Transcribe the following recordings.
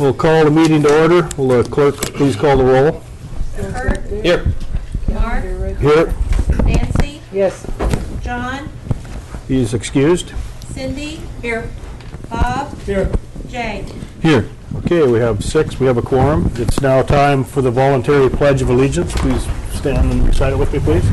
We'll call the meeting to order. Will the clerk please call the roll? Kurt? Here. Mark? Here. Nancy? Yes. John? He's excused. Cindy? Here. Bob? Here. Jay? Here. Okay, we have 6. We have a quorum. It's now time for the voluntary Pledge of Allegiance. Please stand and recite it with me, please.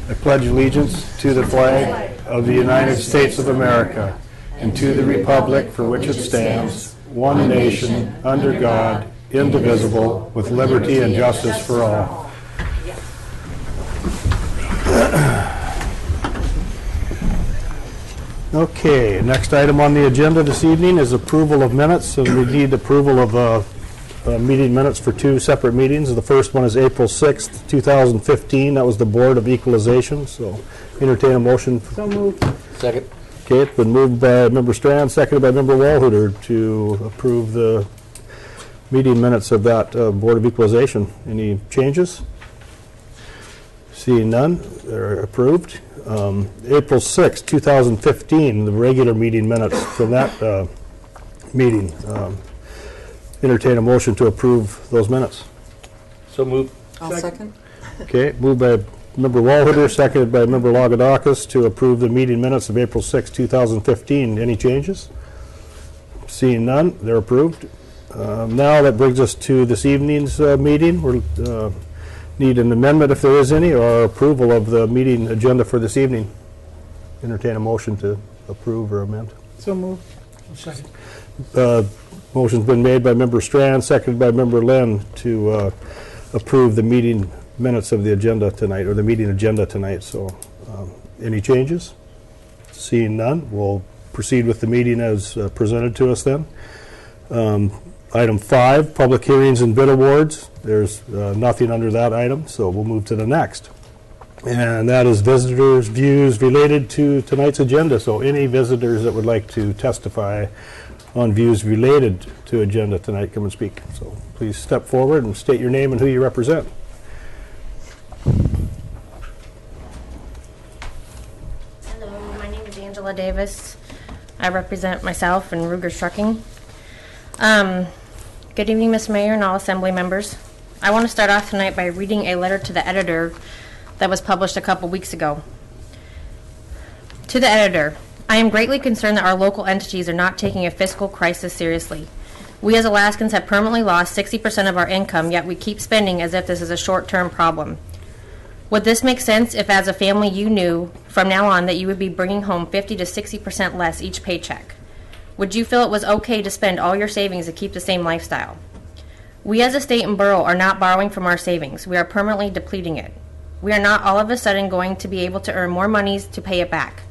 I pledge allegiance to the flag of the United States of America and to the republic for which it stands, one nation, under God, indivisible, with liberty and justice for all. Okay, next item on the agenda this evening is approval of minutes. So we need approval of meeting minutes for 2 separate meetings. The first one is April 6th, 2015. That was the Board of Equalization. So entertain a motion. So moved. Second. Okay, it's been moved by Member Strand, seconded by Member Walhuter to approve the meeting minutes of that Board of Equalization. Any changes? Seeing none, they're approved. April 6, 2015, the regular meeting minutes from that meeting. Entertain a motion to approve those minutes. So moved. I'll second. Okay, moved by Member Walhuter, seconded by Member Lagodakis to approve the meeting minutes of April 6, 2015. Any changes? Seeing none, they're approved. Now that brings us to this evening's meeting. We need an amendment if there is any, or approval of the meeting agenda for this evening. Entertain a motion to approve or amend. So moved. Second. Motion's been made by Member Strand, seconded by Member Lynn to approve the meeting minutes of the agenda tonight, or the meeting agenda tonight. So any changes? Seeing none, we'll proceed with the meeting as presented to us then. Item 5, public hearings and bid awards. There's nothing under that item, so we'll move to the next. And that is visitors' views related to tonight's agenda. So any visitors that would like to testify on views related to agenda tonight, come and speak. So please step forward and state your name and who you represent. Hello, my name is Angela Davis. I represent myself and Ruger's Trucking. Good evening, Ms. Mayor and all Assembly members. I want to start off tonight by reading a letter to the editor that was published a couple weeks ago. To the editor, I am greatly concerned that our local entities are not taking a fiscal crisis seriously. We as Alaskans have permanently lost 60% of our income, yet we keep spending as if this is a short-term problem. Would this make sense if as a family you knew from now on that you would be bringing home 50 to 60% less each paycheck? Would you feel it was okay to spend all your savings to keep the same lifestyle? We as a state and borough are not borrowing from our savings. We are permanently depleting it. We are not all of a sudden going to be able to earn more monies to pay it back.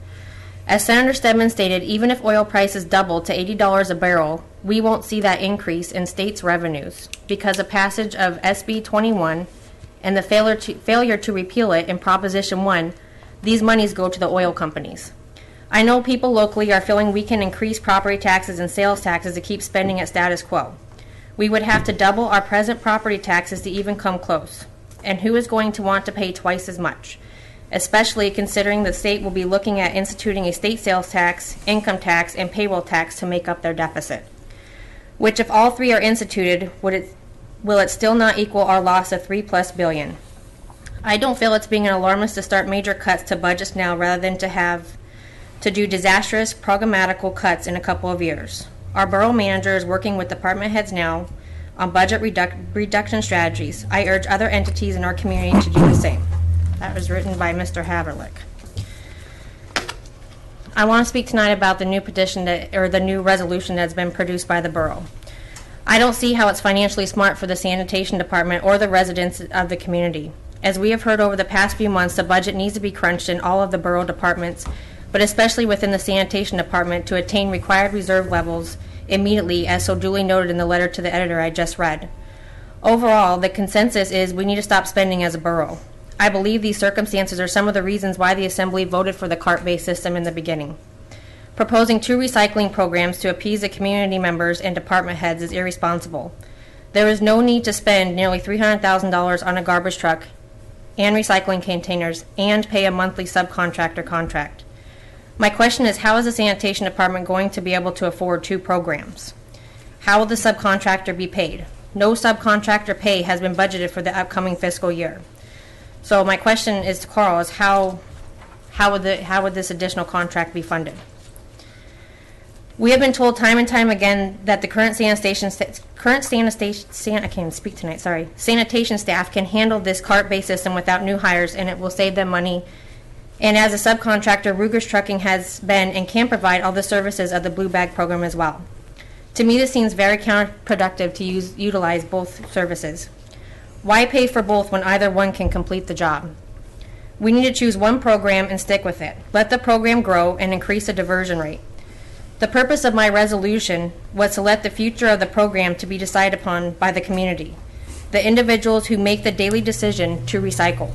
As Senator Stedman stated, even if oil prices double to $80 a barrel, we won't see that increase in states' revenues because of passage of SB 21 and the failure to repeal it in Proposition 1, these monies go to the oil companies. I know people locally are feeling we can increase property taxes and sales taxes to keep spending at status quo. We would have to double our present property taxes to even come close. And who is going to want to pay twice as much? Especially considering the state will be looking at instituting a state sales tax, income tax, and payroll tax to make up their deficit. Which, if all three are instituted, will it still not equal our loss of $3+ billion? I don't feel it's being an alarmist to start major cuts to budgets now rather than to do disastrous programmatical cuts in a couple of years. Our borough manager is working with department heads now on budget reduction strategies. I urge other entities in our community to do the same. That was written by Mr. Haverlick. I want to speak tonight about the new petition or the new resolution that's been produced by the borough. I don't see how it's financially smart for the sanitation department or the residents of the community. As we have heard over the past few months, the budget needs to be crunched in all of the borough departments, but especially within the sanitation department to attain required reserve levels immediately, as so duly noted in the letter to the editor I just read. Overall, the consensus is we need to stop spending as a borough. I believe these circumstances are some of the reasons why the Assembly voted for the cart-based system in the beginning. Proposing 2 recycling programs to appease the community members and department heads is irresponsible. There is no need to spend nearly $300,000 on a garbage truck and recycling containers and pay a monthly subcontractor contract. My question is, how is the sanitation department going to be able to afford 2 programs? How will the subcontractor be paid? No subcontractor pay has been budgeted for the upcoming fiscal year. So my question is to Carl is how would this additional contract be funded? We have been told time and time again that the current sanitation staff can handle this cart-based system without new hires, and it will save them money. And as a subcontractor, Ruger's Trucking has been and can provide all the services of the Blue Bag program as well. To me, this seems very counterproductive to utilize both services. Why pay for both when either one can complete the job? We need to choose one program and stick with it. Let the program grow and increase the diversion rate. The purpose of my resolution was to let the future of the program to be decided upon by the community, the individuals who make the daily decision to recycle.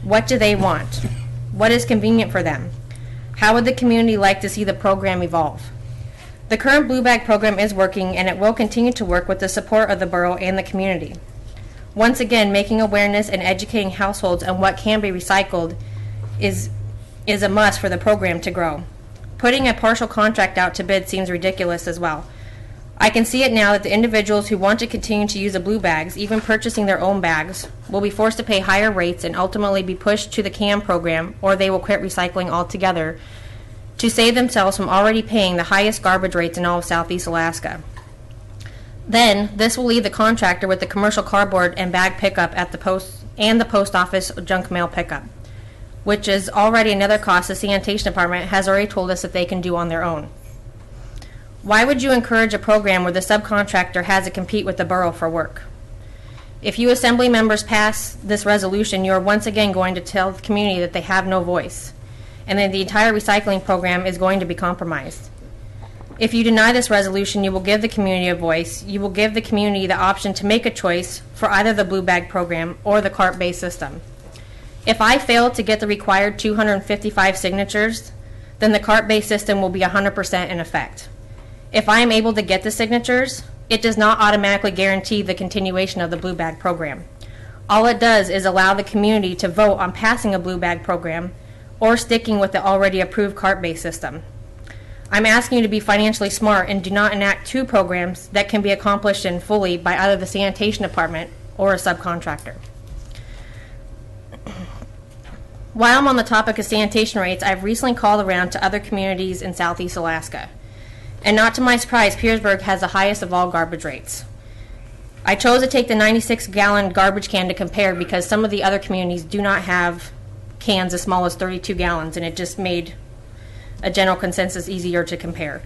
What do they want? What is convenient for them? How would the community like to see the program evolve? The current Blue Bag program is working, and it will continue to work with the support of the borough and the community. Once again, making awareness and educating households on what can be recycled is a must for the program to grow. Putting a partial contract out to bid seems ridiculous as well. I can see it now that the individuals who want to continue to use the blue bags, even purchasing their own bags, will be forced to pay higher rates and ultimately be pushed to the CAM program, or they will quit recycling altogether to save themselves from already paying the highest garbage rates in all of Southeast Alaska. Then, this will leave the contractor with the commercial cardboard and bag pickup at the post and the post office junk mail pickup, which is already another cost the sanitation department has already told us that they can do on their own. Why would you encourage a program where the subcontractor has to compete with the borough for work? If you assembly members pass this resolution, you are once again going to tell the community that they have no voice, and that the entire recycling program is going to be compromised. If you deny this resolution, you will give the community a voice. You will give the community the option to make a choice for either the Blue Bag program or the cart-based system. If I fail to get the required 255 signatures, then the cart-based system will be 100% in effect. If I am able to get the signatures, it does not automatically guarantee the continuation of the Blue Bag program. All it does is allow the community to vote on passing a Blue Bag program or sticking with the already approved cart-based system. I'm asking you to be financially smart and do not enact two programs that can be accomplished in fully by either the sanitation department or a subcontractor. While I'm on the topic of sanitation rates, I've recently called around to other communities in Southeast Alaska. And not to my surprise, Petersburg has the highest of all garbage rates. I chose to take the 96-gallon garbage can to compare because some of the other communities do not have cans as small as 32 gallons, and it just made a general consensus easier to compare.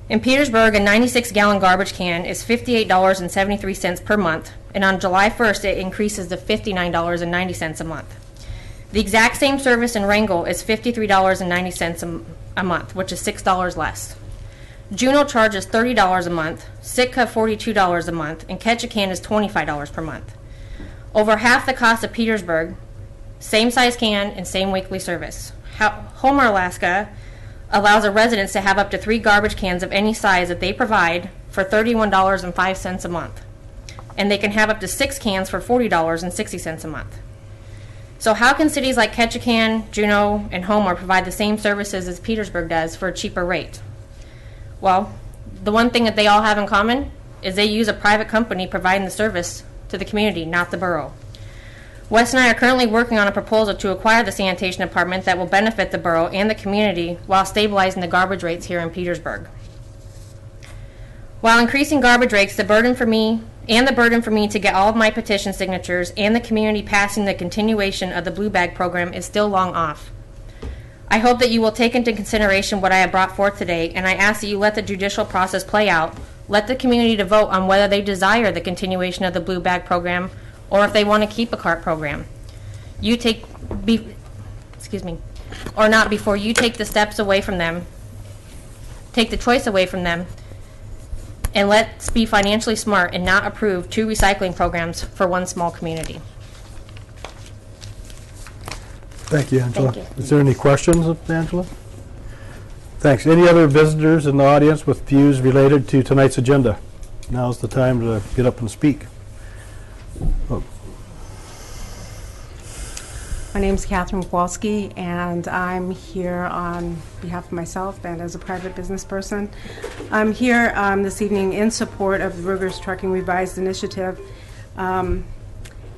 In Petersburg, a 96-gallon garbage can is $58.73 per month, and on July 1st, it increases to $59.90 a month. The exact same service in Wrangell is $53.90 a month, which is $6 less. Juneau charges $30 a month, Sitka $42 a month, and Ketchikan is $25 per month. Over half the cost of Petersburg, same size can and same weekly service. Homer, Alaska allows a residence to have up to 3 garbage cans of any size that they provide for $31.05 a month. And they can have up to 6 cans for $40.60 a month. So how can cities like Ketchikan, Juneau, and Homer provide the same services as Petersburg does for a cheaper rate? Well, the one thing that they all have in common is they use a private company providing the service to the community, not the borough. Wes and I are currently working on a proposal to acquire the sanitation department that will benefit the borough and the community while stabilizing the garbage rates here in Petersburg. While increasing garbage rates, the burden for me to get all of my petition signatures and the community passing the continuation of the Blue Bag program is still long off. I hope that you will take into consideration what I have brought forth today, and I ask that you let the judicial process play out. Let the community to vote on whether they desire the continuation of the Blue Bag program or if they want to keep a cart program. Or not before you take the steps away from them, take the choice away from them, and let's be financially smart and not approve 2 recycling programs for one small community. Thank you, Angela. Thank you. Is there any questions of Angela? Thanks. Any other visitors in the audience with views related to tonight's agenda? Now's the time to get up and speak. Oh. My name is Catherine Kowalski, and I'm here on behalf of myself and as a private business person. I'm here this evening in support of the Ruger's Trucking Revised Initiative and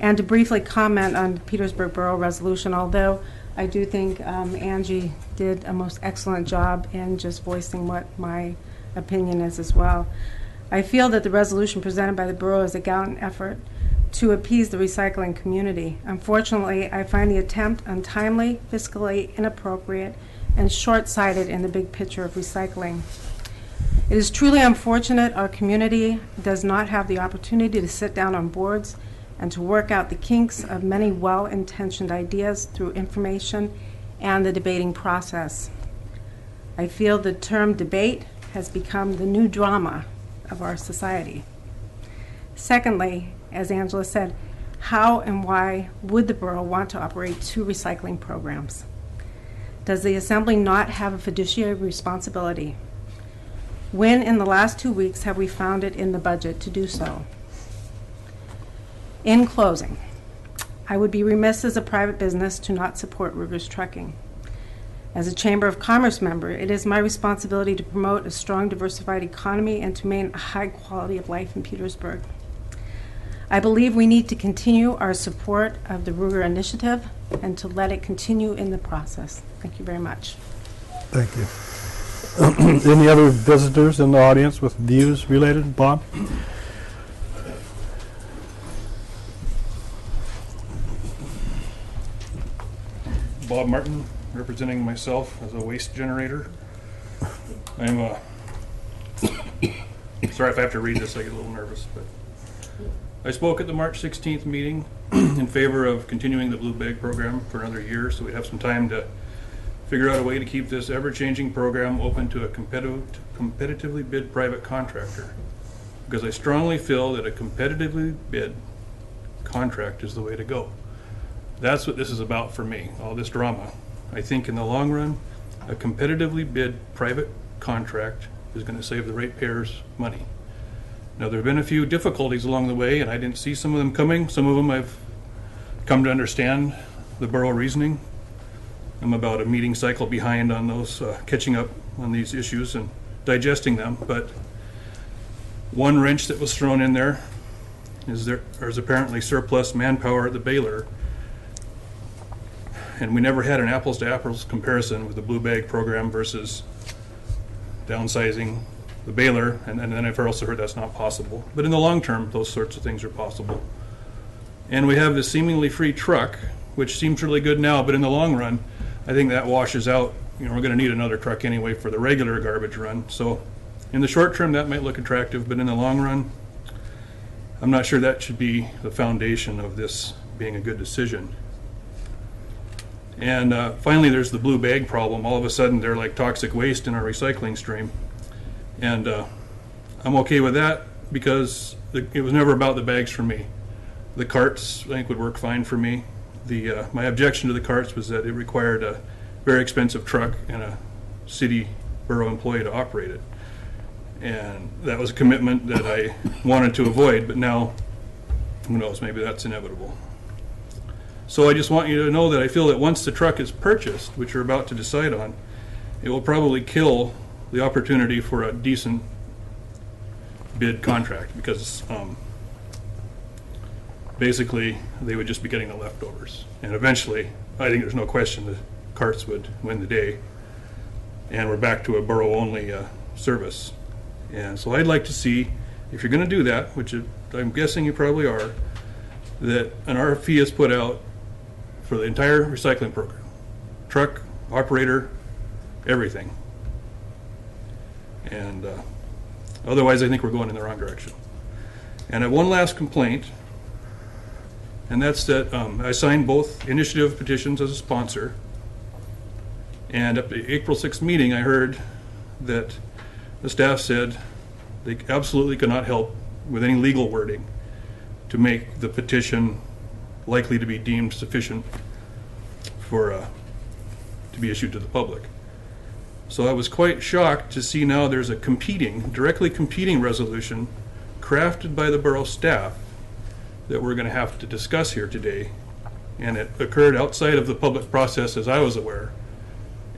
to briefly comment on Petersburg Borough resolution, although I do think Angie did a most excellent job in just voicing what my opinion is as well. I feel that the resolution presented by the borough is a gallant effort to appease the recycling community. Unfortunately, I find the attempt untimely, fiscally inappropriate, and short-sighted in the big picture of recycling. It is truly unfortunate our community does not have the opportunity to sit down on boards and to work out the kinks of many well-intentioned ideas through information and the debating process. I feel the term debate has become the new drama of our society. Secondly, as Angela said, how and why would the borough want to operate 2 recycling programs? Does the Assembly not have a fiduciary responsibility? When in the last 2 weeks have we found it in the budget to do so? In closing, I would be remiss as a private business to not support Ruger's Trucking. As a Chamber of Commerce member, it is my responsibility to promote a strong, diversified economy and to maintain a high quality of life in Petersburg. I believe we need to continue our support of the Ruger Initiative and to let it continue in the process. Thank you very much. Thank you. Any other visitors in the audience with views related? Bob? Bob Martin, representing myself as a waste generator. I'm sorry if I have to read this, I get a little nervous, but I spoke at the March 16th meeting in favor of continuing the Blue Bag program for another year, so we'd have some time to figure out a way to keep this ever-changing program open to a competitively bid private contractor. Because I strongly feel that a competitively bid contract is the way to go. That's what this is about for me, all this drama. I think in the long run, a competitively bid private contract is going to save the ratepayers money. Now, there have been a few difficulties along the way, and I didn't see some of them coming. Some of them I've come to understand the borough reasoning. I'm about a meeting cycle behind on those, catching up on these issues and digesting them. But one wrench that was thrown in there is there's apparently surplus manpower at the baler. And we never had an apples to apples comparison with the Blue Bag program versus downsizing the baler, and then I've also heard that's not possible. But in the long term, those sorts of things are possible. And we have this seemingly free truck, which seems really good now, but in the long run, I think that washes out. You know, we're going to need another truck anyway for the regular garbage run. So in the short term, that might look attractive, but in the long run, I'm not sure that should be the foundation of this being a good decision. And finally, there's the Blue Bag problem. All of a sudden, they're like toxic waste in our recycling stream. And I'm okay with that because it was never about the bags for me. The carts, I think, would work fine for me. My objection to the carts was that it required a very expensive truck and a city borough employee to operate it. And that was a commitment that I wanted to avoid, but now, who knows, maybe that's inevitable. So I just want you to know that I feel that once the truck is purchased, which you're about to decide on, it will probably kill the opportunity for a decent bid contract, because basically they would just be getting the leftovers. And eventually, I think there's no question the carts would win the day, and we're back to a borough-only service. And so I'd like to see, if you're going to do that, which I'm guessing you probably are, that an RFP is put out for the entire recycling program. Truck, operator, everything. And otherwise, I think we're going in the wrong direction. And I have one last complaint, and that's that I signed both initiative petitions as a sponsor. And at the April 6th meeting, I heard that the staff said they absolutely could not help with any legal wording to make the petition likely to be deemed sufficient for to be issued to the public. So I was quite shocked to see now there's a directly competing resolution crafted by the borough staff that we're going to have to discuss here today And it occurred outside of the public process as I was aware.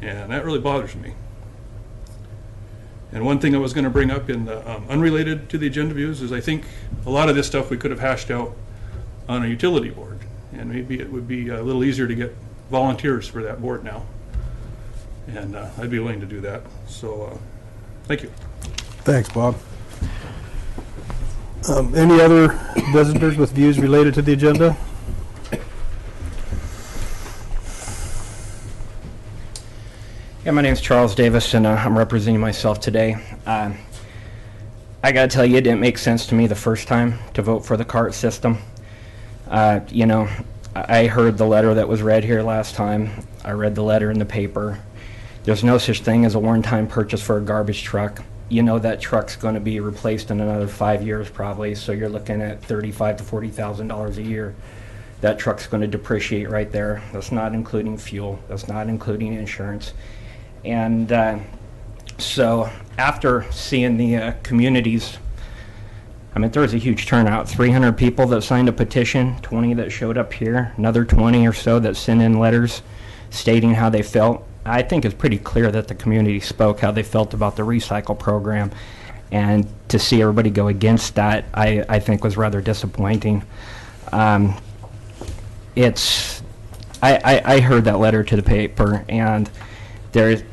And that really bothers me. And one thing I was going to bring up in the unrelated to the agenda views is I think a lot of this stuff we could have hashed out on a utility board. And maybe it would be a little easier to get volunteers for that board now. And I'd be willing to do that. So thank you. Thanks, Bob. Any other visitors with views related to the agenda? Yeah, my name is Charles Davis, and I'm representing myself today. I got to tell you, it didn't make sense to me the first time to vote for the cart system. You know, I heard the letter that was read here last time. I read the letter in the paper. There's no such thing as a one-time purchase for a garbage truck. You know that truck's going to be replaced in another 5 years probably, so you're looking at $35,000 to $40,000 a year. That truck's going to depreciate right there. That's not including fuel. That's not including insurance. And so after seeing the communities, I mean, there was a huge turnout. 300 people that signed a petition, 20 that showed up here, another 20 or so that sent in letters stating how they felt. I think it's pretty clear that the community spoke how they felt about the recycle program. And to see everybody go against that, I think was rather disappointing. I heard that letter to the paper, and there's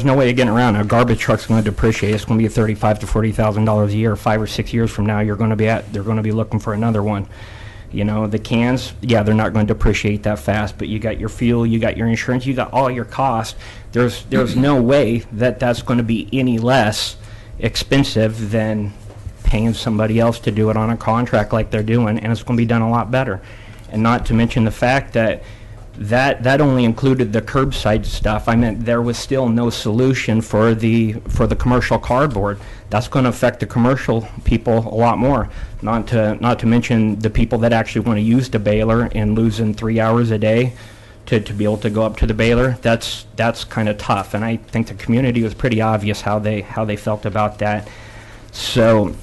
no way of getting around it. A garbage truck's going to depreciate. It's going to be $35,000 to $40,000 a year. 5 or 6 years from now, they're going to be looking for another one. You know, the cans, yeah, they're not going to depreciate that fast, but you got your fuel, you got your insurance, you got all your costs. There's no way that that's going to be any less expensive than paying somebody else to do it on a contract like they're doing, and it's going to be done a lot better. And not to mention the fact that only included the curbside stuff. I meant there was still no solution for the commercial cardboard. That's going to affect the commercial people a lot more. Not to mention the people that actually want to use the baler and losing 3 hours a day to be able to go up to the baler. That's kind of tough, and I think the community was pretty obvious how they felt about that. So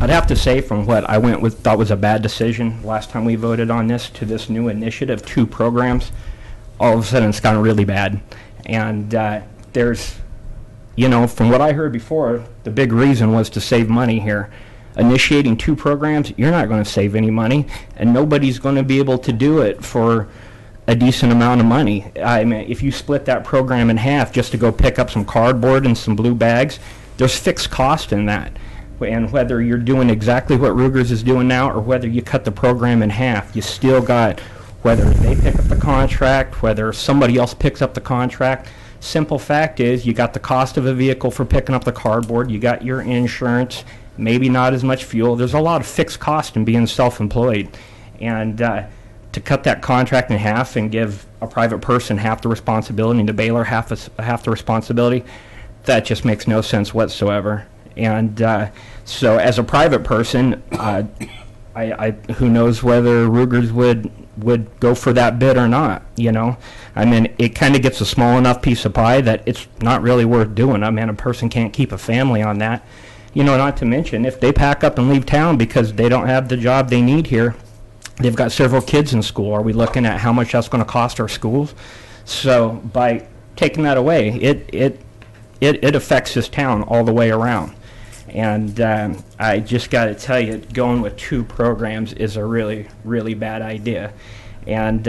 I'd have to say, from what I thought was a bad decision last time we voted on this to this new initiative, 2 programs, all of a sudden it's gotten really bad. And there's, you know, from what I heard before, the big reason was to save money here. Initiating 2 programs, you're not going to save any money, and nobody's going to be able to do it for a decent amount of money. I mean, if you split that program in half just to go pick up some cardboard and some blue bags, there's fixed cost in that. And whether you're doing exactly what Ruger's is doing now or whether you cut the program in half, you still got, whether they pick up the contract, whether somebody else picks up the contract. Simple fact is, you got the cost of a vehicle for picking up the cardboard, you got your insurance, maybe not as much fuel. There's a lot of fixed cost in being self-employed. And to cut that contract in half and give a private person half the responsibility and the baler half the responsibility, that just makes no sense whatsoever. And so as a private person, who knows whether Ruger's would go for that bid or not, you know? I mean, it kind of gets a small enough piece of pie that it's not really worth doing. I mean, a person can't keep a family on that. You know, not to mention, if they pack up and leave town because they don't have the job they need here, they've got several kids in school. Are we looking at how much that's going to cost our schools? So by taking that away, it affects this town all the way around. And I just got to tell you, going with 2 programs is a really, really bad idea. And,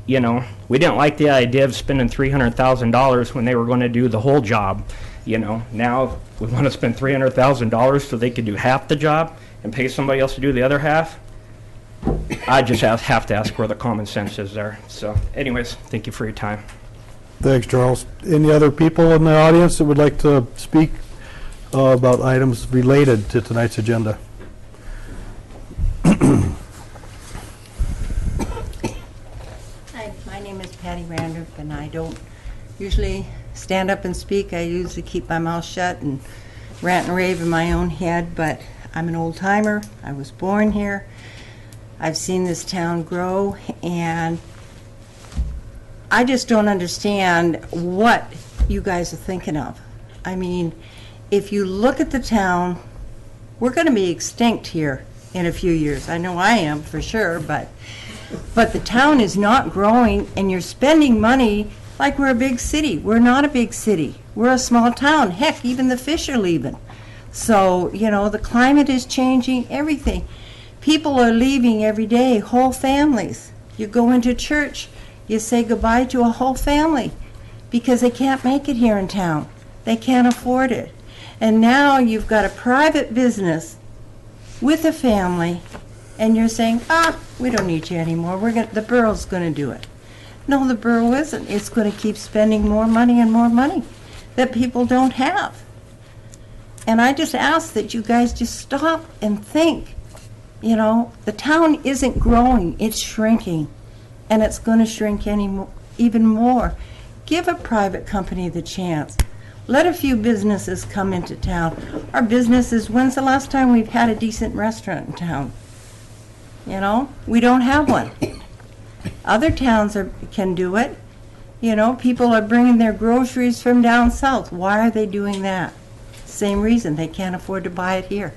you know, we didn't like the idea of spending $300,000 when they were going to do the whole job. You know, now we want to spend $300,000 so they could do half the job and pay somebody else to do the other half. I just have to ask where the common sense is there. So, anyways, thank you for your time. Thanks, Charles. Any other people in the audience that would like to speak about items related to tonight's agenda? Hi, my name is Patty Randolph, and I don't usually stand up and speak. I usually keep my mouth shut and rant and rave in my own head, but I'm an old timer. I was born here. I've seen this town grow, and I just don't understand what you guys are thinking of. I mean, if you look at the town, we're going to be extinct here in a few years. I know I am for sure, but But the town is not growing, and you're spending money like we're a big city. We're not a big city. We're a small town. Heck, even the fish are leaving. So, you know, the climate is changing, everything. People are leaving every day, whole families. You go into church, you say goodbye to a whole family because they can't make it here in town. They can't afford it. And now you've got a private business with a family, and you're saying, we don't need you anymore. The borough's going to do it. No, the borough isn't. It's going to keep spending more money and more money that people don't have. And I just ask that you guys just stop and think. You know, the town isn't growing, it's shrinking. And it's going to shrink even more. Give a private company the chance. Let a few businesses come into town. Our businesses, when's the last time we've had a decent restaurant in town? You know, we don't have one. Other towns can do it. You know, people are bringing their groceries from down south. Why are they doing that? Same reason, they can't afford to buy it here.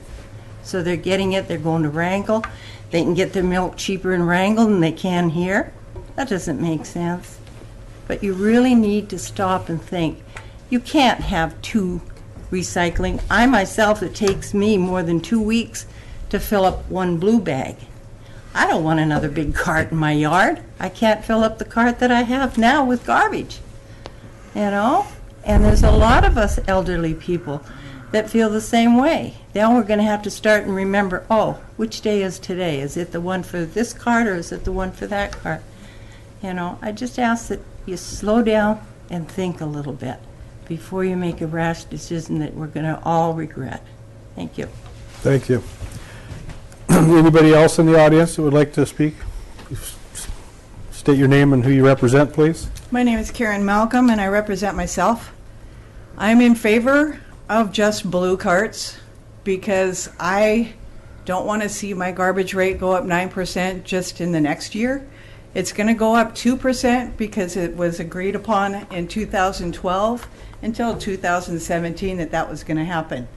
So they're getting it, they're going to Wrangell. They can get their milk cheaper in Wrangell than they can here. That doesn't make sense. But you really need to stop and think. You can't have two recycling. I myself, it takes me more than 2 weeks to fill up one blue bag. I don't want another big cart in my yard. I can't fill up the cart that I have now with garbage. You know? And there's a lot of us elderly people that feel the same way. Now we're going to have to start and remember, which day is today? Is it the one for this cart or is it the one for that cart? You know, I just ask that you slow down and think a little bit before you make a rash decision that we're going to all regret. Thank you. Thank you. Anybody else in the audience that would like to speak? State your name and who you represent, please. My name is Karen Malcolm, and I represent myself. I'm in favor of just blue carts because I don't want to see my garbage rate go up 9% just in the next year. It's going to go up 2% because it was agreed upon in 2012 until 2017 that was going to happen.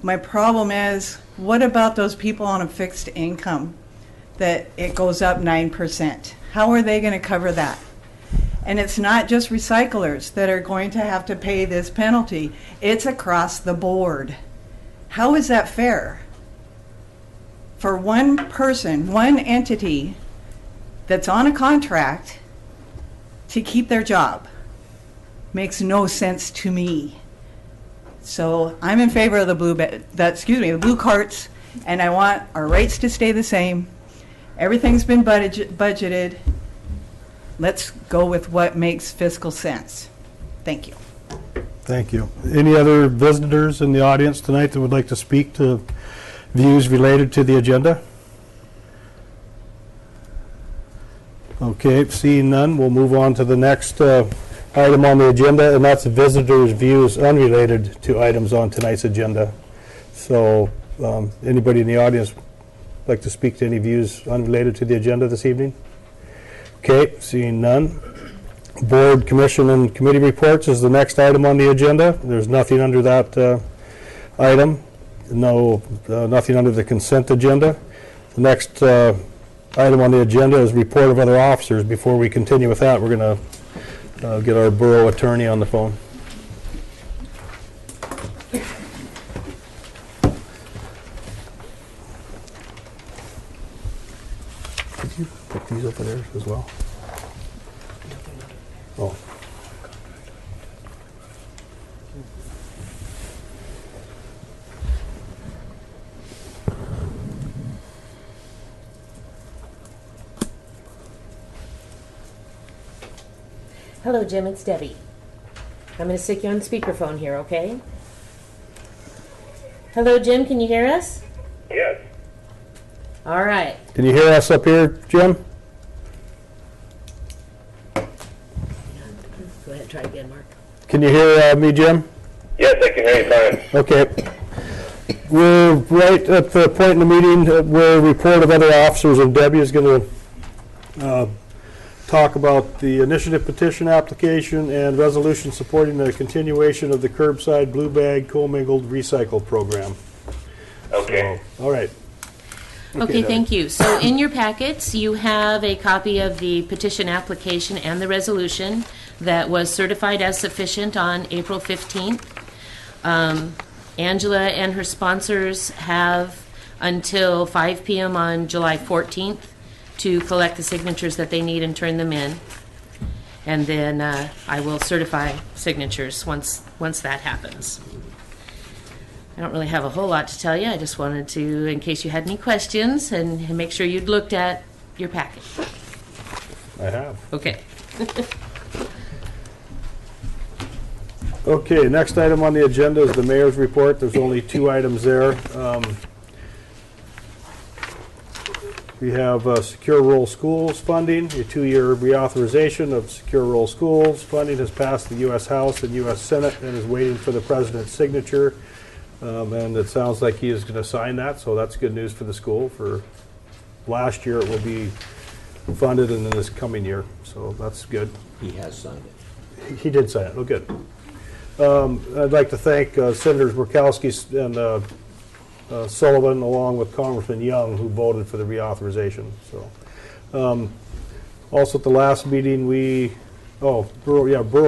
My problem is, what about those people on a fixed income that it goes up 9%? How are they going to cover that? And it's not just recyclers that are going to have to pay this penalty. It's across the board. How is that fair? For one person, one entity that's on a contract to keep their job makes no sense to me. So I'm in favor of the the blue carts, and I want our rates to stay the same. Everything's been budgeted. Let's go with what makes fiscal sense. Thank you. Thank you. Any other visitors in the audience tonight that would like to speak to views related to the agenda? Okay, seeing none, we'll move on to the next item on the agenda, and that's visitors' views unrelated to items on tonight's agenda. So anybody in the audience like to speak to any views unrelated to the agenda this evening? Okay, seeing none. Board, commission, and committee reports is the next item on the agenda. There's nothing under that item. Nothing under the consent agenda. The next item on the agenda is report of other officers. Before we continue with that, we're going to get our borough attorney on the phone. Could you put these over there as well? Oh. Hello, Jim. It's Debbie. I'm going to stick you on speakerphone here, okay? Hello, Jim. Can you hear us? Yes. All right. Can you hear us up here, Jim? Go ahead. Try again, Mark. Can you hear me, Jim? Yes, I can hear you fine. Okay. We're right at the point in the meeting where report of other officers, and Debbie is going to talk about the initiative petition application and resolution supporting the continuation of the curbside blue bag commingled recycle program. Okay. So, all right. Okay, thank you. So in your packets, you have a copy of the petition application and the resolution that was certified as sufficient on April 15th. Angela and her sponsors have until 5 p.m. on July 14th to collect the signatures that they need and turn them in. And then I will certify signatures once that happens. I don't really have a whole lot to tell you. I just wanted to, in case you had any questions, and make sure you'd looked at your packet. I have. Okay. Okay, next item on the agenda is the mayor's report. There's only 2 items there. We have Secure Rural Schools funding, a 2-year reauthorization of Secure Rural Schools. Funding has passed the U.S. House and U.S. Senate and is waiting for the president's signature. And it sounds like he is going to sign that, so that's good news for the school. For last year, it will be funded in this coming year, so that's good. He has signed it. He did sign it. Oh, good. I'd like to thank Senators Murkowski and Sullivan, along with Congressman Young, who voted for the reauthorization. So, also at the last meeting, Borough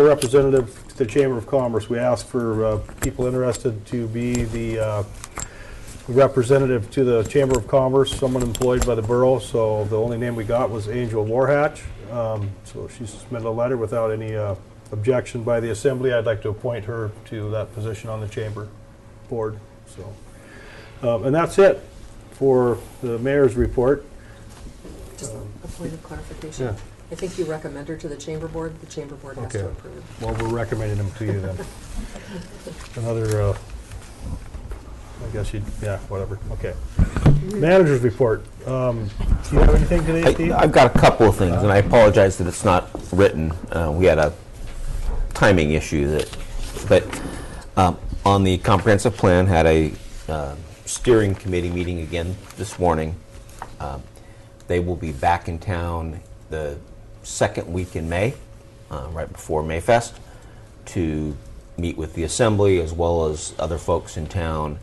representative to the Chamber of Commerce. We asked for people interested to be the representative to the Chamber of Commerce, someone employed by the borough. So the only name we got was Angel Warhatch. So she submitted a letter without any objection by the Assembly. I'd like to appoint her to that position on the Chamber board. So, and that's it for the mayor's report. Just a point of clarification. Yeah. I think you recommend her to the chamber board. The chamber board has to approve. Well, we're recommending them to you then. Another, I guess whatever. Okay. Manager's report. Do you have anything today, Steve? I've got a couple of things, and I apologize that it's not written. We had a timing issue but on the comprehensive plan, had a steering committee meeting again this morning. They will be back in town the second week in May, right before Mayfest, to meet with the Assembly as well as other folks in town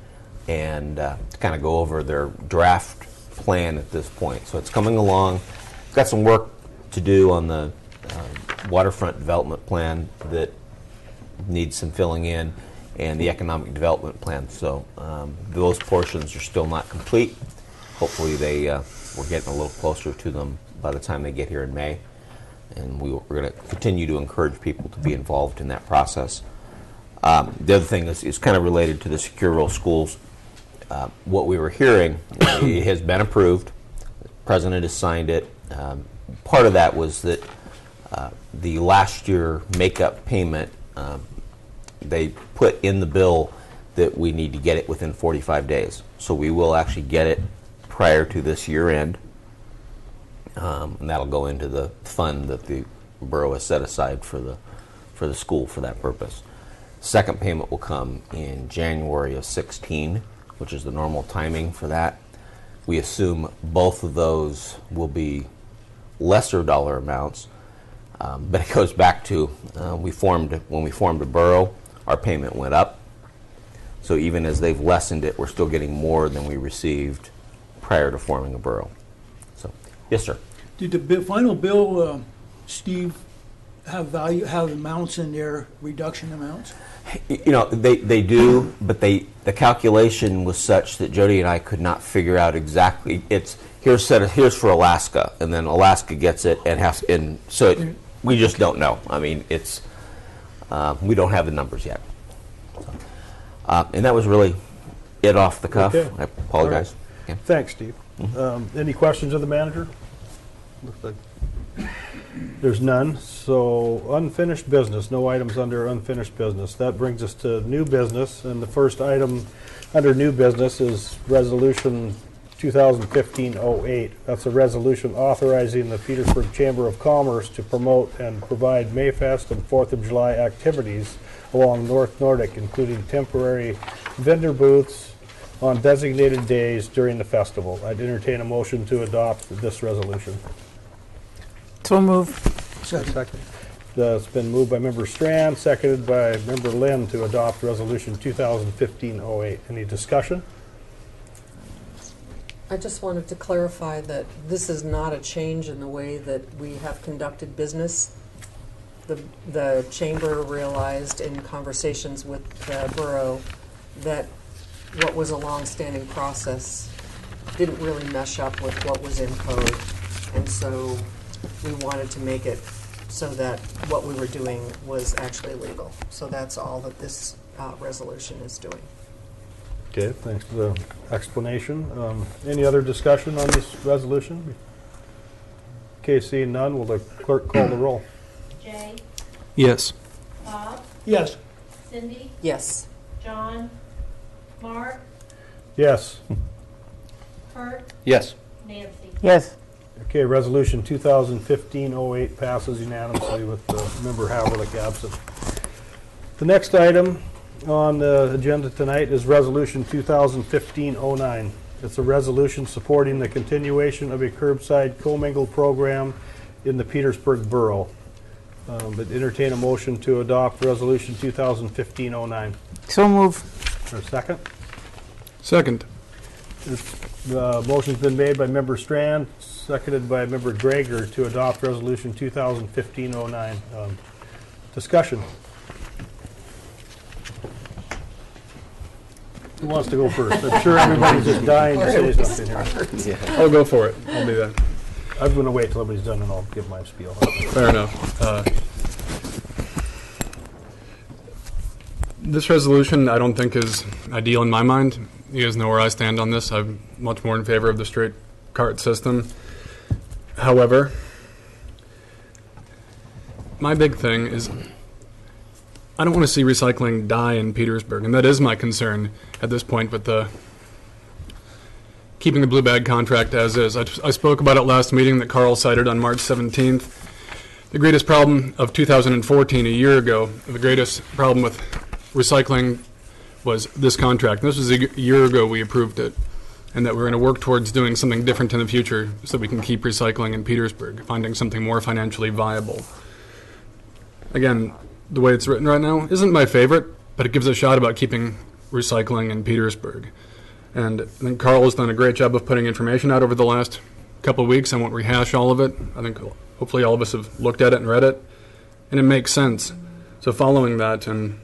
and to kind of go over their draft plan at this point. So it's coming along. Got some work to do on the waterfront development plan that needs some filling in, and the economic development plan. So those portions are still not complete. Hopefully we're getting a little closer to them by the time they get here in May. And we're going to continue to encourage people to be involved in that process. The other thing is kind of related to the Secure Rural Schools. What we were hearing, it has been approved. The President has signed it. Part of that was that the last year makeup payment, they put in the bill that we need to get it within 45 days. So we will actually get it prior to this year end. And that'll go into the fund that the borough has set aside for the school for that purpose. Second payment will come in January of 16, which is the normal timing for that. We assume both of those will be lesser dollar amounts, but it goes back to when we formed a borough, our payment went up. So even as they've lessened it, we're still getting more than we received prior to forming a borough. So, yes, sir. Did the final bill, Steve, have amounts in there, reduction amounts? You know, they do, but the calculation was such that Jody and I could not figure out exactly. Here's for Alaska, and then Alaska gets it and we just don't know. I mean, we don't have the numbers yet. And that was really it off the cuff. Okay. I apologize. Right. Okay. Thanks, Steve. Any questions of the manager? Looks like there's none. So unfinished business, no items under unfinished business. That brings us to new business, and the first item under new business is Resolution 2015-08. That's a resolution authorizing the Petersburg Chamber of Commerce to promote and provide Mayfest and 4th of July activities along North Nordic, including temporary vendor booths on designated days during the festival. I'd entertain a motion to adopt this resolution. So move. Second. It's been moved by Member Strand, seconded by Member Lynn to adopt Resolution 2015-08. Any discussion? I just wanted to clarify that this is not a change in the way that we have conducted business. The chamber realized in conversations with the borough that what was a long-standing process didn't really mesh up with what was in code. And so we wanted to make it so that what we were doing was actually legal. So that's all that this resolution is doing. Okay, thanks for the explanation. Any other discussion on this resolution? Okay, seeing none, will the clerk call the roll? Jay, Yes. Bob, Yes. Cindy, Yes. John, Mark, Yes. Kurt, Yes. Nancy. Yes. Okay, resolution 2015-08 passes unanimously with member Haverlick absent. The next item on the agenda tonight is resolution 2015-09. It's a resolution supporting the continuation of a curbside commingled program in the Petersburg Borough. But entertain a motion to adopt resolution 2015-09. So move. For a second? Second. The motion's been made by member Strand, seconded by member Greger to adopt resolution 2015-09. Discussion. Who wants to go first? I'm sure everybody's just dying to say something here. I'll go for it. I'll do that. I'm going to wait till everybody's done and I'll give my spiel. Fair enough. This resolution I don't think is ideal in my mind. You guys know where I stand on this. I'm much more in favor of the straight cart system. However, my big thing is I don't want to see recycling die in Petersburg, and that is my concern at this point with the keeping the blue bag contract as is. I spoke about it last meeting that Carl cited on March 17th. The greatest problem of 2014, a year ago, the greatest problem with recycling was this contract. This was a year ago we approved it, and that we're going to work towards doing something different in the future so we can keep recycling in Petersburg, finding something more financially viable. Again, the way it's written right now isn't my favorite, but it gives a shot about keeping recycling in Petersburg. And I think Carl has done a great job of putting information out over the last couple of weeks. I won't rehash all of it. I think hopefully all of us have looked at it and read it, and it makes sense. So following that, I'm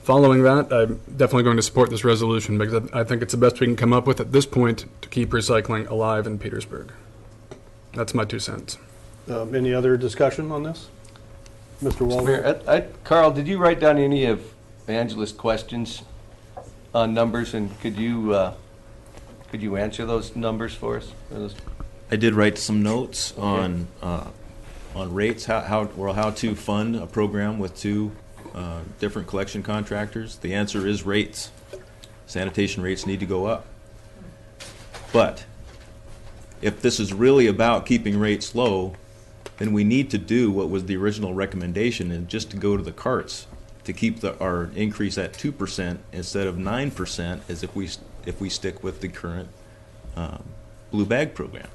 definitely going to support this resolution because I think it's the best we can come up with at this point to keep recycling alive in Petersburg. That's my 2 cents. Any other discussion on this? Mr. Walden? Mayor, Carl, did you write down any of Angela's questions on numbers, and could you answer those numbers for us? I did write some notes on rates, how to fund a program with two different collection contractors. The answer is rates. Sanitation rates need to go up. But if this is really about keeping rates low, then we need to do what was the original recommendation, and just to go to the carts to keep our increase at 2% instead of 9%, as if we stick with the current blue bag program.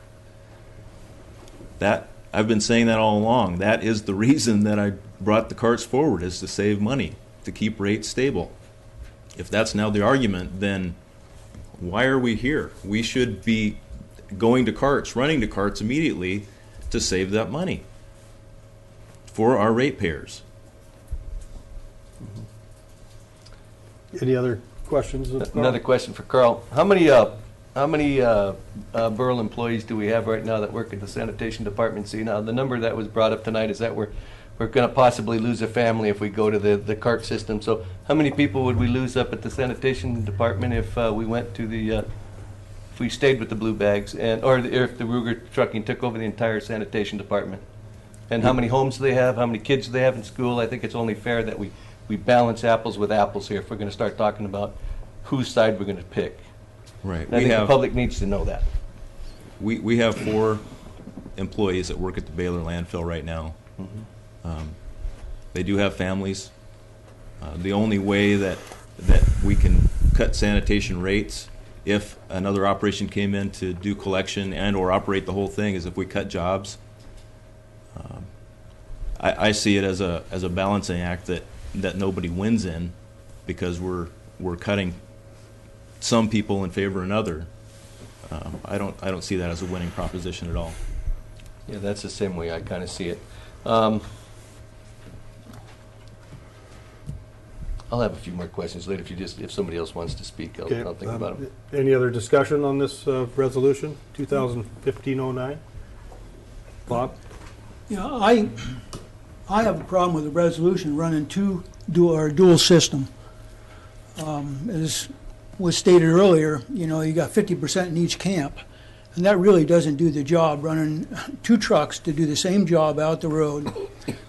That I've been saying that all along. That is the reason that I brought the carts forward, is to save money, to keep rates stable. If that's now the argument, then why are we here? We should be going to carts, running to carts immediately to save that money for our ratepayers. Any other questions? Another question for Carl. How many Borough employees do we have right now that work at the sanitation department? See, now the number that was brought up tonight is that we're going to possibly lose a family if we go to the cart system. So how many people would we lose up at the sanitation department if we went to if we stayed with the blue bags, or if the Ruger Trucking took over the entire sanitation department? And how many homes do they have? How many kids do they have in school? I think it's only fair that we balance apples with apples here if we're going to start talking about whose side we're going to pick. Right. And I think the public needs to know that. We have 4 employees that work at the Baylor landfill right now. Mm-hmm. They do have families. The only way that we can cut sanitation rates, if another operation came in to do collection and or operate the whole thing, is if we cut jobs. I see it as a balancing act that nobody wins in, because we're cutting some people in favor of another. I don't see that as a winning proposition at all. Yeah, that's the same way I kind of see it. I'll have a few more questions later if somebody else wants to speak. I'll think about them. Any other discussion on this resolution, 2015-09? Bob? Yeah, I have a problem with the resolution running dual system. As was stated earlier, you got 50% in each camp, and that really doesn't do the job, running 2 trucks to do the same job out the road.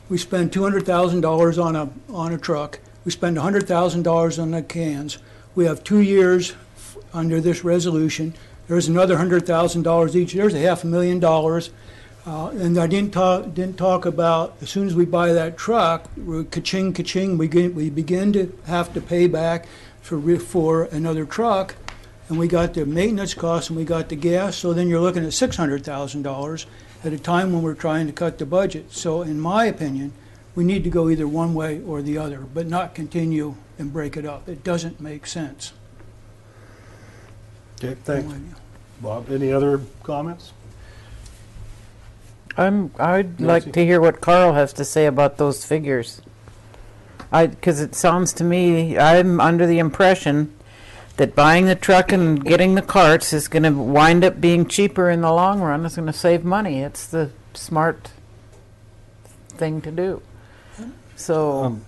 We spend $200,000 on a truck. We spend $100,000 on the cans. We have 2 years under this resolution. There's another $100,000 each. There's $500,000. And I didn't talk about, as soon as we buy that truck, we're ka-ching, ka-ching, we begin to have to pay back for another truck, and we got the maintenance costs and we got the gas, so then you're looking at $600,000 at a time when we're trying to cut the budget. So in my opinion, we need to go either one way or the other, but not continue and break it up. It doesn't make sense. Okay, thanks. Bob, any other comments? I'd like to hear what Carl has to say about those figures. Because it sounds to me, I'm under the impression that buying the truck and getting the carts is going to wind up being cheaper in the long run. It's going to save money. It's the smart thing to do. So,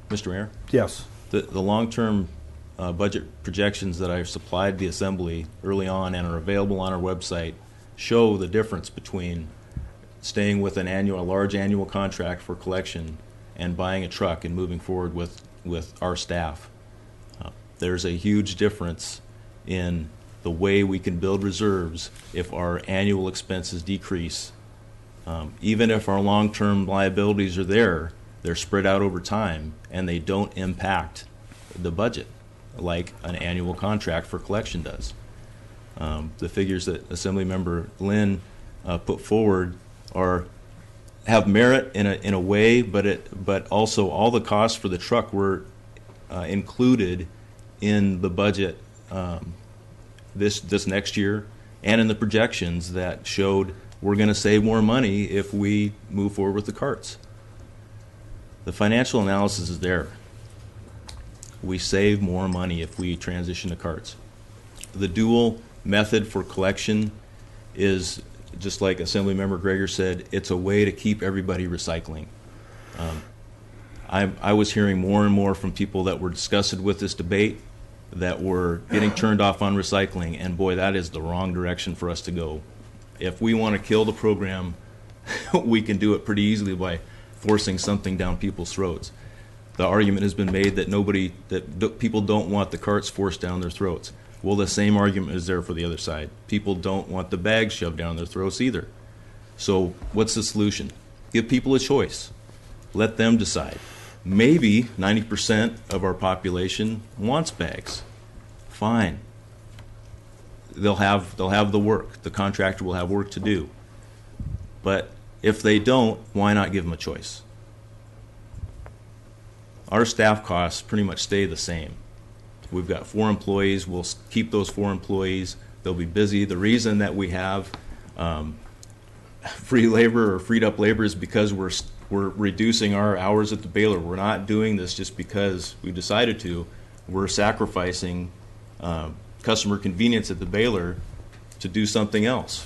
Mr. Mayor? Yes. The long-term budget projections that I've supplied the Assembly early on and are available on our website show the difference between staying with a large annual contract for collection and buying a truck and moving forward with our staff. There's a huge difference in the way we can build reserves if our annual expenses decrease. Even if our long-term liabilities are there, they're spread out over time and they don't impact the budget like an annual contract for collection does. The figures that Assemblymember Lynn put forward have merit in a way, but also all the costs for the truck were included in the budget this next year and in the projections that showed we're going to save more money if we move forward with the carts. The financial analysis is there. We save more money if we transition to carts. The dual method for collection is, just like Assemblymember Greger said, it's a way to keep everybody recycling. I was hearing more and more from people that were disgusted with this debate that were getting turned off on recycling, and boy, that is the wrong direction for us to go. If we want to kill the program, we can do it pretty easily by forcing something down people's throats. The argument has been made that people don't want the carts forced down their throats. Well, the same argument is there for the other side. People don't want the bags shoved down their throats either. So what's the solution? Give people a choice. Let them decide. Maybe 90% of our population wants bags. Fine. They'll have the work. The contractor will have work to do. But if they don't, why not give them a choice? Our staff costs pretty much stay the same. We've got 4 employees. We'll keep those 4 employees. They'll be busy. The reason that we have free labor or freed up labor is because we're reducing our hours at the baler. We're not doing this just because we decided to. We're sacrificing customer convenience at the baler to do something else.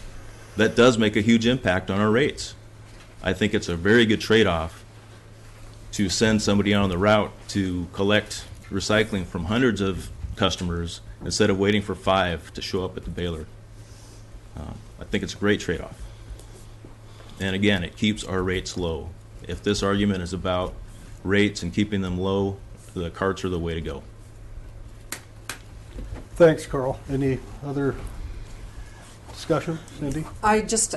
That does make a huge impact on our rates. I think it's a very good trade-off to send somebody out on the route to collect recycling from hundreds of customers instead of waiting for 5 to show up at the baler. I think it's a great trade-off. And again, it keeps our rates low. If this argument is about rates and keeping them low, the carts are the way to go. Thanks, Carl. Any other discussion, Cindy? I just,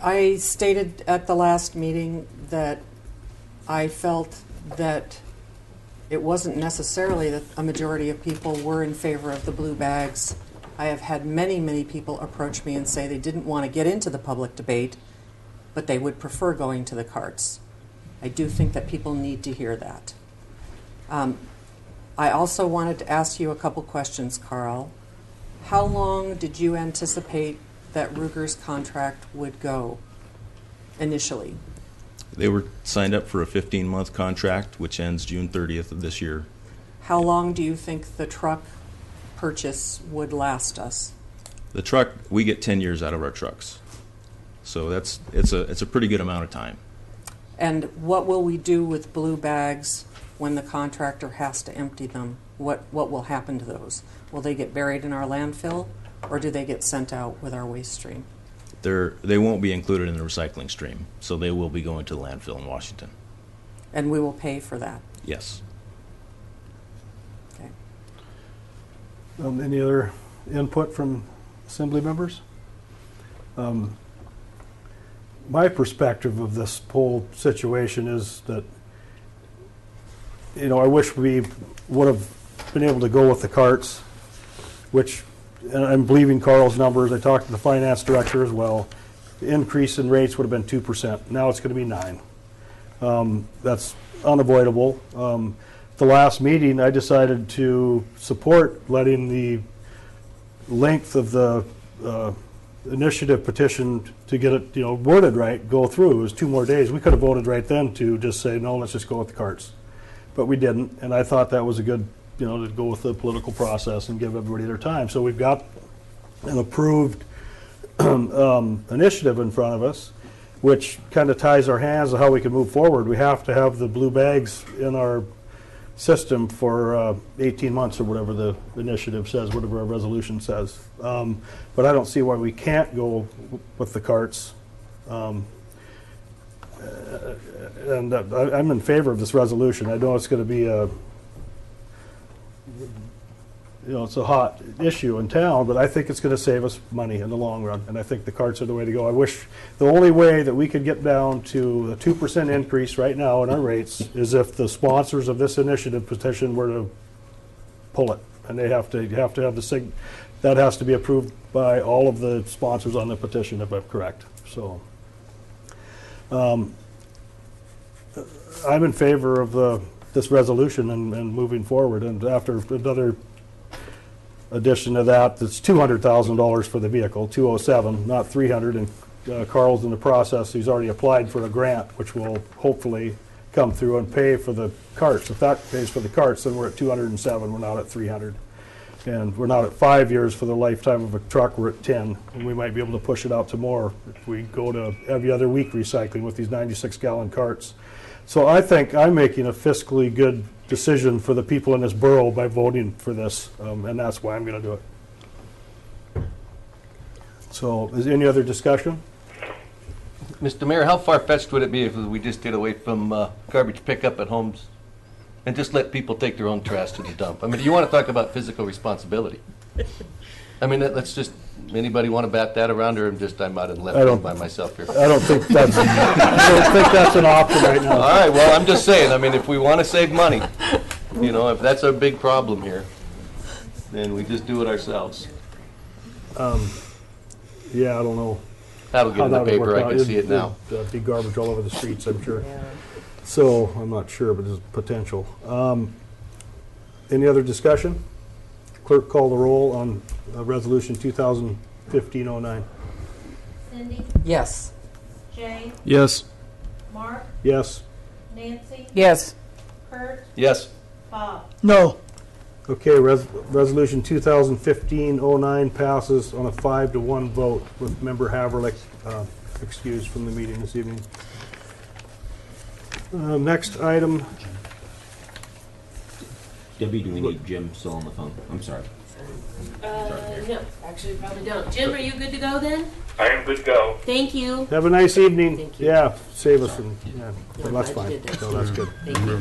I stated at the last meeting that I felt that it wasn't necessarily that a majority of people were in favor of the blue bags. I have had many, many people approach me and say they didn't want to get into the public debate, but they would prefer going to the carts. I do think that people need to hear that. I also wanted to ask you a couple questions, Carl. how long did you anticipate that Ruger's contract would go initially? They were signed up for a 15-month contract, which ends June 30th of this year. How long do you think the truck purchase would last us? The truck, we get 10 years out of our trucks. So it's a pretty good amount of time. And what will we do with blue bags when the contractor has to empty them? What will happen to those? Will they get buried in our landfill, or do they get sent out with our waste stream? They won't be included in the recycling stream, so they will be going to the landfill in Washington. And we will pay for that? Yes. Okay. Any other input from assembly members? My perspective of this whole situation is that, I wish we would have been able to go with the carts, which, and I'm believing Carl's numbers. I talked to the finance director as well. The increase in rates would have been 2%. Now it's going to be 9%. That's unavoidable. The last meeting, I decided to support letting the length of the initiative petition to get it, worded right, go through. It was 2 more days. We could have voted right then to just say, no, let's just go with the carts. But we didn't, and I thought that was a good, to go with the political process and give everybody their time. So we've got an approved initiative in front of us, which kind of ties our hands on how we can move forward. We have to have the blue bags in our system for 18 months or whatever the initiative says, whatever our resolution says. But I don't see why we can't go with the carts. And I'm in favor of this resolution. I know it's going to be it's a hot issue in town, but I think it's going to save us money in the long run, and I think the carts are the way to go. I wish the only way that we could get down to a 2% increase right now in our rates is if the sponsors of this initiative petition were to pull it, and they have to have the that has to be approved by all of the sponsors on the petition, if I'm correct. So I'm in favor of this resolution and moving forward. And after another addition to that, that's $200,000 for the vehicle, 207, not 300. And Carl's in the process. He's already applied for a grant, which will hopefully come through and pay for the carts. If that pays for the carts, then we're at 207. We're not at 300. And we're not at 5 years for the lifetime of a truck. We're at 10. And we might be able to push it out to more if we go to every other week recycling with these 96-gallon carts. So I think I'm making a fiscally good decision for the people in this borough by voting for this, and that's why I'm going to do it. So is there any other discussion? Mr. Mayor, how far-fetched would it be if we just did away from garbage pickup at homes and just let people take their own trash to the dump? I mean, you want to talk about physical responsibility. I mean, let's just, anybody want to bat that around, or I'm out in left field by myself here? I don't think that's, an option right now. All right, well, I'm just saying, I mean, if we want to save money, if that's our big problem here, then we just do it ourselves. Yeah, I don't know. That'll get in the paper, I can see it now. It'd be garbage all over the streets, I'm sure. Yeah. So, I'm not sure, but there's potential. Any other discussion? Clerk, call the roll on Resolution 2015-09. Cindy? Yes. Jay? Yes. Mark? Yes. Nancy? Yes. Kurt? Yes. Bob? No. Okay, Resolution 2015-09 passes on a 5-1 vote with Member Haverlick excused from the meeting this evening. Next item. Debbie, do we need Jim still on the phone? I'm sorry. No, actually probably don't. Jim, are you good to go then? I am good to go. Thank you. Have a nice evening. Thank you. Yeah, save us. And, yeah, No, well, that's glad fine. you did that. So that's good. Thank you.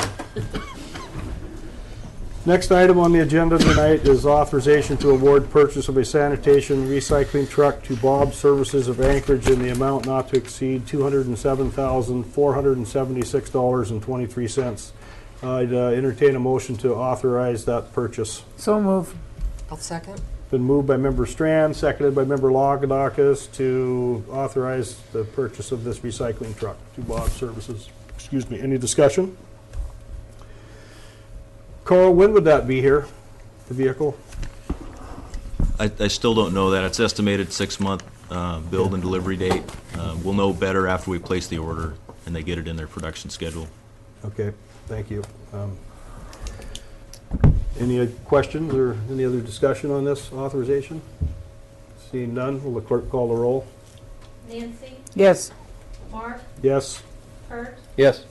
Next item on the agenda tonight is authorization to award purchase of a sanitation recycling truck to Bob Services of Anchorage in the amount not to exceed $207,476.23. I'd entertain a motion to authorize that purchase. So move. I'll second. Been moved by Member Strand, seconded by Member Lagadakis to authorize the purchase of this recycling truck to Bob Services. Excuse me. Any discussion? Carl, when would that be here, the vehicle? I still don't know that. It's estimated 6-month build and delivery date. We'll know better after we place the order and they get it in their production schedule. Okay, thank you. Any questions or any other discussion on this authorization? Seeing none, will the clerk call the roll? Nancy, Yes. Mark, Yes? Kurt, Yes.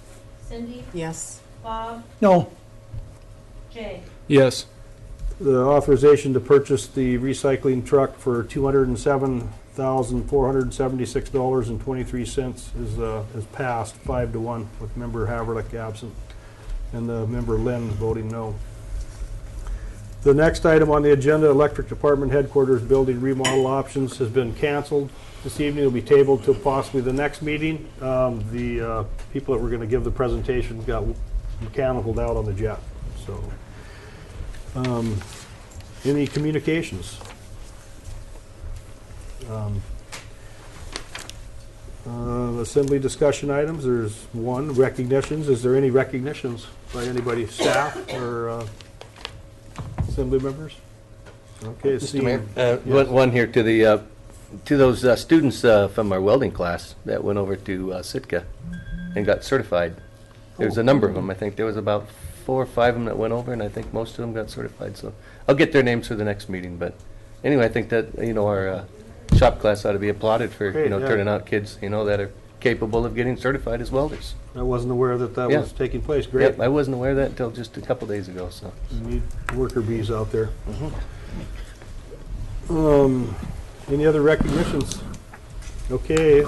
Cindy, Yes. Bob, No, Jay. Yes. The authorization to purchase the recycling truck for $207,476.23 is passed 5-1 with member Haverlick absent and member Lynn voting no. The next item on the agenda, Electric Department Headquarters Building Remodel Options, has been canceled. This evening will be tabled to possibly the next meeting. The people that were going to give the presentation got mechanicaled out on the jet. So, any communications? Assembly discussion items, there's one. Recognitions, is there any recognitions by anybody, staff or assembly members? Okay, Mr. Mayor, yes. one here to the to those students from our welding class that went over to Sitka and got certified. There's a number of them. I think there was about 4 or 5 of them that went over, and I think most of them got certified. So I'll get their names for the next meeting. But anyway, I think that our shop class ought to be applauded for Great, yeah. turning out kids that are capable of getting certified as welders. I wasn't aware that Yeah. was taking place. Great. Yep, I wasn't aware of that until just a couple days ago. So We need worker bees out there. Any other recognitions? Okay.